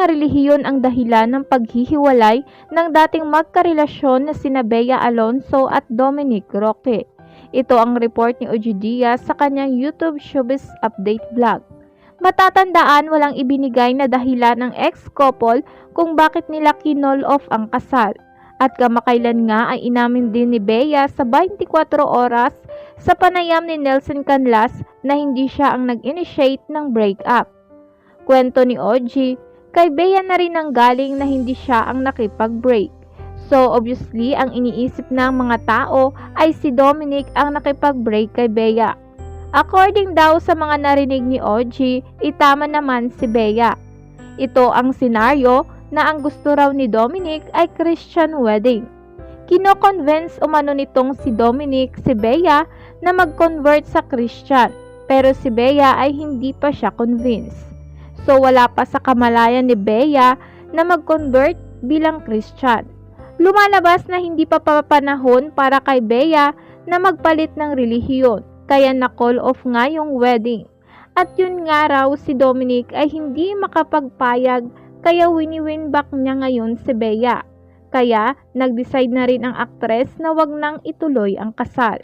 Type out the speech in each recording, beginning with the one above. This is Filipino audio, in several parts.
na relihiyon ang dahilan ng paghihiwalay ng dating magkarelasyon na sina Bea Alonzo at Dominic Roque. Ito ang report ni Ogie Diaz sa kanyang YouTube Showbiz Update Vlog. Matatandaan walang ibinigay na dahilan ng ex-couple kung bakit nila kinol off ang kasal. At kamakailan nga ay inamin din ni Bea sa 24 oras sa panayam ni Nelson Canlas na hindi siya ang nag-initiate ng breakup. Kwento ni Ogie, kay Bea na rin ang galing na hindi siya ang nakipag-break. So obviously, ang iniisip ng mga tao ay si Dominic ang nakipag-break kay Bea. According daw sa mga narinig ni Ogie, itama naman si Bea. Ito ang senaryo na ang gusto raw ni Dominic ay Christian wedding. Kino-convince umano nitong si Dominic si Bea na mag-convert sa Christian, pero si Bea ay hindi pa siya convinced. So wala pa sa kamalayan ni Bea na mag-convert bilang Christian. Lumalabas na hindi pa papanahon para kay Bea na magpalit ng relihiyon, kaya na-call off nga yung wedding. At yun nga raw si Dominic ay hindi makapagpayag, kaya wini-win back niya ngayon si Bea. Kaya nag-decide na rin ang aktres na wag nang ituloy ang kasal.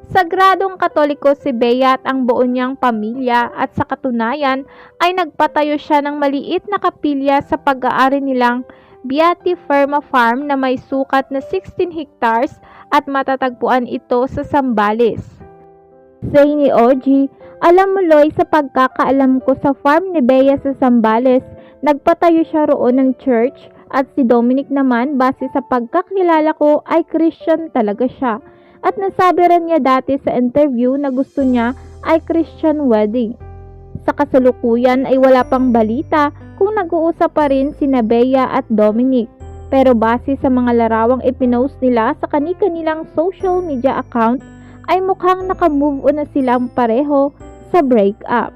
Sagradong Katoliko si Bea at ang buo niyang pamilya at sa katunayan ay nagpatayo siya ng maliit na kapilya sa pag-aari nilang Beati Firma Farm na may sukat na 16 hectares at matatagpuan ito sa Zambales. Say ni Ogie, alam mo Loy, sa pagkakaalam ko sa farm ni Bea sa Zambales, nagpatayo siya roon ng church at si Dominic naman base sa pagkakilala ko ay Christian talaga siya. At nasabi rin niya dati sa interview na gusto niya ay Christian wedding. Sa kasalukuyan ay wala pang balita kung nag-uusap pa rin sina Bea at Dominic. Pero base sa mga larawang ipinost nila sa kani-kanilang social media account ay mukhang nakamove on na silang pareho sa breakup.